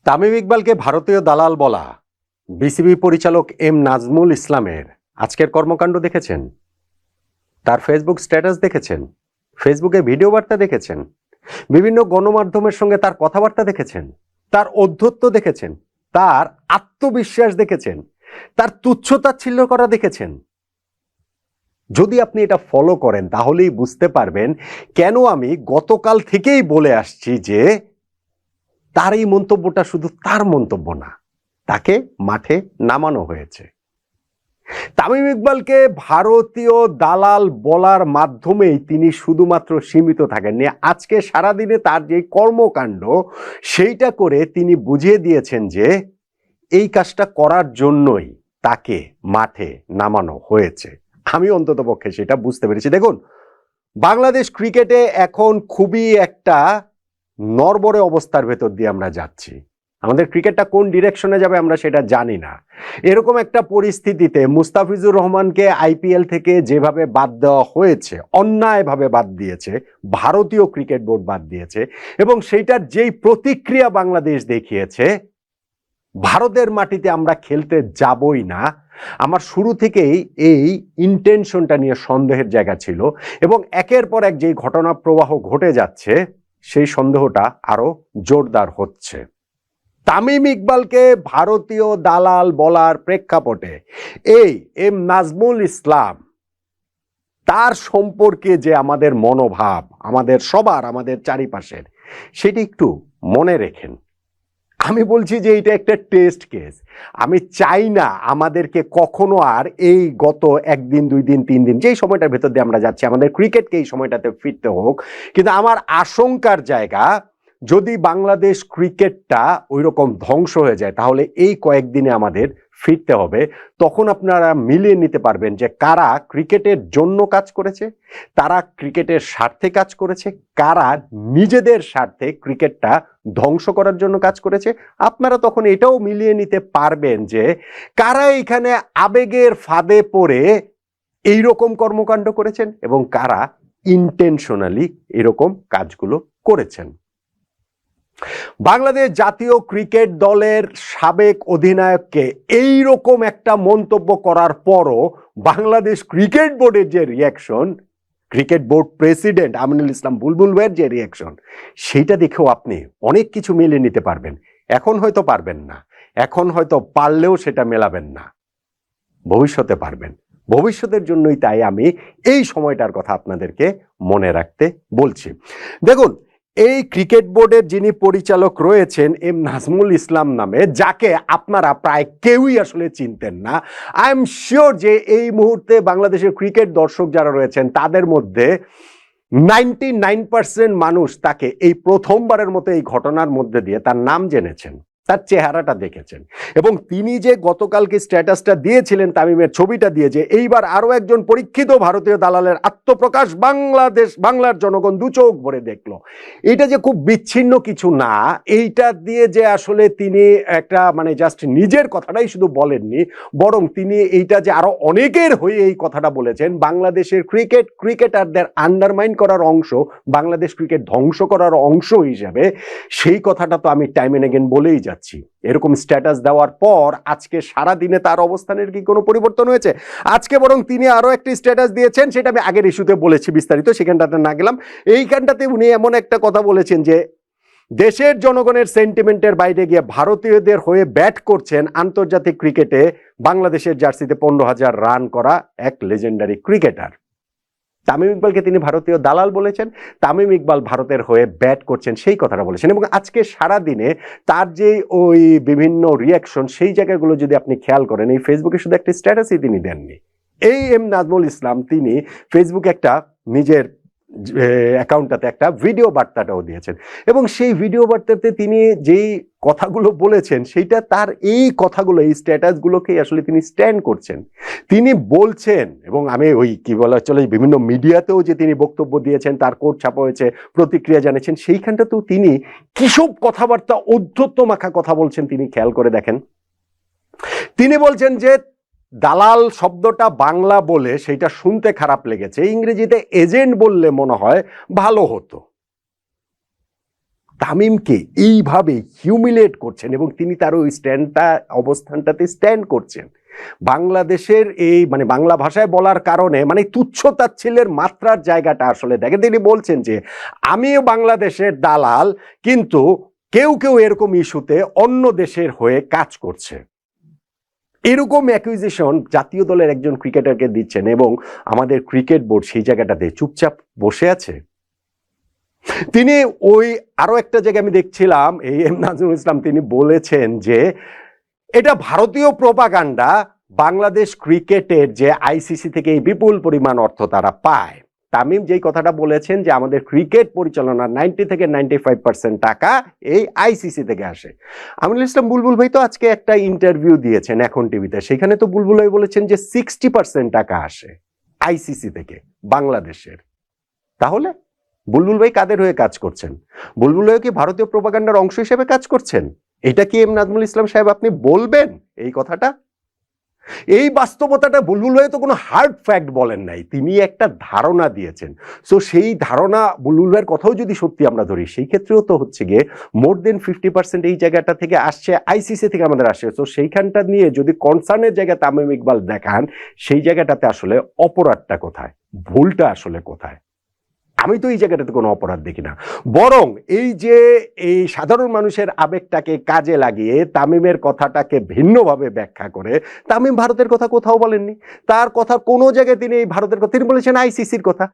তামিম ইকবালকে ভারতীয় দালাল বলা বিসিবি পরিচালক এম নাজমুল ইসলামের আজকের কর্মকাণ্ড দেখেছেন, তার ফেসবুক স্ট্যাটাস দেখেছেন, ফেসবুকে ভিডিও বার্তা দেখেছেন, বিভিন্ন গণমাধ্যমের সঙ্গে তার কথাবার্তা দেখেছেন, তার ঔদ্ধত্য দেখেছেন, তার আত্মবিশ্বাস দেখেছেন, তার তুচ্ছতাচ্ছিল্য করা দেখেছেন। যদি আপনি এটা ফলো করেন তাহলেই বুঝতে পারবেন কেন আমি গতকাল থেকেই বলে আসছি যে তার এই মন্তব্যটা শুধু তার মন্তব্য না, তাকে মাঠে নামানো হয়েছে। তামিম ইকবালকে ভারতীয় দালাল বলার মাধ্যমেই তিনি শুধুমাত্র সীমিত থাকেননি। আজকে সারাদিনে তার যে কর্মকাণ্ড সেইটা করে তিনি বুঝিয়ে দিয়েছেন যে এই কাজটা করার জন্যই তাকে মাঠে নামানো হয়েছে। আমি অন্ততপক্ষে সেটা বুঝতে পেরেছি। দেখুন, বাংলাদেশ ক্রিকেটে এখন খুবই একটা নড়বড়ে অবস্থার ভেতর দিয়ে আমরা যাচ্ছি। আমাদের ক্রিকেটটা কোন ডিরেকশনে যাবে আমরা সেটা জানি না। এরকম একটা পরিস্থিতিতে মুস্তাফিজুর রহমানকে আইপিএল থেকে যেভাবে বাদ দেওয়া হয়েছে, অন্যায়ভাবে বাদ দিয়েছে, ভারতীয় ক্রিকেট বোর্ড বাদ দিয়েছে, এবং সেইটার যেই প্রতিক্রিয়া বাংলাদেশ দেখিয়েছে, ভারতের মাটিতে আমরা খেলতে যাবই না, আমার শুরু থেকেই এই ইন্টেনশনটা নিয়ে সন্দেহের জায়গা ছিল। এবং একের পর এক যেই ঘটনা প্রবাহ ঘটে যাচ্ছে সেই সন্দেহটা আরো জোরদার হচ্ছে। তামিম ইকবালকে ভারতীয় দালাল বলার প্রেক্ষাপটে এই এম নাজমুল ইসলাম তার সম্পর্কে যে আমাদের মনোভাব, আমাদের সবার, আমাদের চারিপাশের, সেটি একটু মনে রেখেন। আমি বলছি যে এটা একটা টেস্ট কেস। আমি চাই না আমাদেরকে কখনো আর এই গত একদিন, 2 দিন, 3 দিন যেই সময়টার ভেতর দিয়ে আমরা যাচ্ছি আমাদের ক্রিকেটকে এই সময়টাতে ফিরতে হোক। কিন্তু আমার আশঙ্কার জায়গা, যদি বাংলাদেশ ক্রিকেটটা ওই রকম ধ্বংস হয়ে যায় তাহলে এই কয়েকদিনে আমাদের ফিরতে হবে। তখন আপনারা মিলিয়ে নিতে পারবেন যে কারা ক্রিকেটের জন্য কাজ করেছে, তারা ক্রিকেটের স্বার্থে কাজ করেছে, কারা নিজেদের স্বার্থে ক্রিকেটটা ধ্বংস করার জন্য কাজ করেছে। আপনারা তখন এটাও মিলিয়ে নিতে পারবেন যে কারা এখানে আবেগের ফাঁদে পড়ে এইরকম কর্মকাণ্ড করেছেন এবং কারা ইন্টেনশনালি এরকম কাজগুলো করেছেন। বাংলাদেশ জাতীয় ক্রিকেট দলের সাবেক অধিনায়ককে এই রকম একটা মন্তব্য করার পরও বাংলাদেশ ক্রিকেট বোর্ডের যে reaction, cricket board president Aminul Islam Bulbul ভাইয়ের যে রিয়াকশন, সেইটা দেখেও আপনি অনেক কিছু মিলিয়ে নিতে পারবেন। এখন হয়তো পারবেন না, এখন হয়তো পারলেও সেটা মেলাবেন না, ভবিষ্যতে পারবেন। ভবিষ্যতের জন্যই তাই আমি এই সময়টার কথা আপনাদেরকে মনে রাখতে বলছি। দেখুন, এই ক্রিকেট বোর্ডের যিনি পরিচালক রয়েছেন এম নাজমুল ইসলাম নামে, যাকে আপনারা প্রায় কেউই আসলে চিনতেন না, আই এম শিওর যে এই মুহূর্তে বাংলাদেশের ক্রিকেট দর্শক যারা রয়েছেন তাদের মধ্যে 99% মানুষ তাকে এই প্রথমবারের মতো এই ঘটনার মধ্যে দিয়ে তার নাম জেনেছেন, তার চেহারাটা দেখেছেন। এবং তিনি যে গতকালকে স্ট্যাটাসটা দিয়েছিলেন তামিমের ছবিটা দিয়ে, যে এইবার আরো একজন পরীক্ষিত ভারতীয় দালালের আত্মপ্রকাশ বাংলার জনগণ দু চোখ ভরে দেখলো, এটা যে খুব বিচ্ছিন্ন কিছু না। এইটা দিয়ে যে আসলে তিনি একটা জাস্ট নিজের কথাটাই শুধু বলেননি, বরং তিনি এইটা যে আরো অনেকের হয়ে এই কথাটা বলেছেন, বাংলাদেশের ক্রিকেটারদের আন্ডারমাইন করার অংশ, বাংলাদেশ ক্রিকেট ধ্বংস করার অংশ হিসাবে, সেই কথাটা তো আমি টাইম এন্ড এগেন বলেই যাচ্ছি। এরকম স্ট্যাটাস দেওয়ার পর আজকে সারা দিনে তার অবস্থানের কি কোনো পরিবর্তন হয়েছে? আজকে বরং তিনি আরো একটি স্ট্যাটাস দিয়েছেন, সেটা আমি আগের ইস্যুতে বলেছি বিস্তারিত, সেখানটাতে না গেলাম। এইখানটাতে উনি এমন একটা কথা বলেছেন যে দেশের জনগণের সেন্টিমেন্টের বাইরে গিয়ে ভারতীয়দের হয়ে ব্যাট করছেন আন্তর্জাতিক ক্রিকেটে বাংলাদেশের জার্সিতে 15,000 রান করা এক লেজেন্ডারি ক্রিকেটার। তামিম ইকবালকে তিনি ভারতীয় দালাল বলেছেন, তামিম ইকবাল ভারতের হয়ে ব্যাট করছেন সেই কথাটা বলেছেন। এবং আজকে সারা দিনে তার যে ওই বিভিন্ন রিয়াকশন, সেই জায়গাগুলো যদি আপনি খেয়াল করেন, এই ফেসবুকে শুধু একটা স্ট্যাটাসই তিনি দেননি। এই এম নাজমুল ইসলাম তিনি ফেসবুকে একটা নিজের অ্যাকাউন্টটাতে একটা ভিডিও বার্তাটাও দিয়েছেন, এবং সেই ভিডিও বার্তাতে তিনি যেই কথাগুলো বলেছেন সেইটা তার এই কথাগুলো, এই স্ট্যাটাসগুলোকেই আসলে তিনি স্ট্যান্ড করছেন। তিনি বলছেন, এবং আমি ওই কি বলা চলে বিভিন্ন মিডিয়াতেও যে তিনি বক্তব্য দিয়েছেন, তার কোট ছাপা হয়েছে, প্রতিক্রিয়া জানিয়েছেন, সেইখানটাতেও তিনি কিসব কথাবার্তা, ঔদ্ধত্য মাখা কথা বলছেন তিনি খেয়াল করে দেখেন। তিনি বলছেন যে দালাল শব্দটা বাংলা বলে সেইটা শুনতে খারাপ লেগেছে, ইংরেজিতে এজেন্ট বললে মনে হয় ভালো হতো। তামিমকে এইভাবে হিউমিলেট করছেন এবং তিনি তার ওই অবস্থানটাতে স্ট্যান্ড করছেন। বাংলাদেশের এই মানে বাংলা ভাষায় বলার কারণে মানে তুচ্ছ তাচ্ছিল্যের মাত্রার জায়গাটা আসলে দেখেন। তিনি বলছেন যে আমিও বাংলাদেশের দালাল, কিন্তু কেউ কেউ এরকম ইস্যুতে অন্য দেশের হয়ে কাজ করছে। এরকম অ্যাকুইজিশন জাতীয় দলের একজন ক্রিকেটারকে দিচ্ছেন এবং আমাদের ক্রিকেট বোর্ড সেই জায়গাটাতে চুপচাপ বসে আছে। তিনি ওই আরো একটা জায়গায় আমি দেখছিলাম, এই এম নাজমুল ইসলাম তিনি বলেছেন যে এটা ভারতীয় প্রোপাগান্ডা, বাংলাদেশ ক্রিকেটের যে আইসিসি থেকে এই বিপুল পরিমাণ অর্থ তারা পায়। তামিম যেই কথাটা বলেছেন যে আমাদের ক্রিকেট পরিচালনার 90 থেকে 95% টাকা এই আইসিসি থেকে আসে। আমিনুল ইসলাম বুলবুল ভাই তো আজকে একটা ইন্টারভিউ দিয়েছেন এখন টিভিতে, সেখানে তো বুলবুল ভাই বলেছেন যে 60% টাকা আসে আইসিসি থেকে বাংলাদেশের। তাহলে বুলবুল ভাই কাদের হয়ে কাজ করছেন? বুলবুল ভাই কি ভারতীয় প্রোপাগান্ডার অংশ হিসেবে কাজ করছেন? এটা কি এম নাজমুল ইসলাম সাহেব আপনি বলবেন এই কথাটা? এই বাস্তবতাটা বুলবুল ভাই তো কোনো হার্ড ফ্যাক্ট বলেন নাই, তিনি একটা ধারণা দিয়েছেন। সো সেই ধারণা বুলবুল ভাইয়ের কথাও যদি সত্যি আমরা ধরি, সেই ক্ষেত্রেও তো হচ্ছে গিয়ে মোর দেন 50% এই জায়গাটা থেকে আসছে আইসিসি থেকে আমাদের আসে। তো সেইখানটা নিয়ে যদি কনসার্নের জায়গা তামিম ইকবাল দেখান, সেই জায়গাটাতে আসলে অপরাধটা কোথায়, ভুলটা আসলে কোথায়? আমি তো এই জায়গাটাতে কোনো অপরাধ দেখি না, বরং এই যে এই সাধারণ মানুষের আবেগটাকে কাজে লাগিয়ে তামিমের কথাটাকে ভিন্নভাবে ব্যাখ্যা করে, তামিম ভারতের কথা কোথাও বলেননি। তার কথা কোনো জায়গায় তিনি এই ভারতের কথা, তিনি বলেছেন আইসিসির কথা।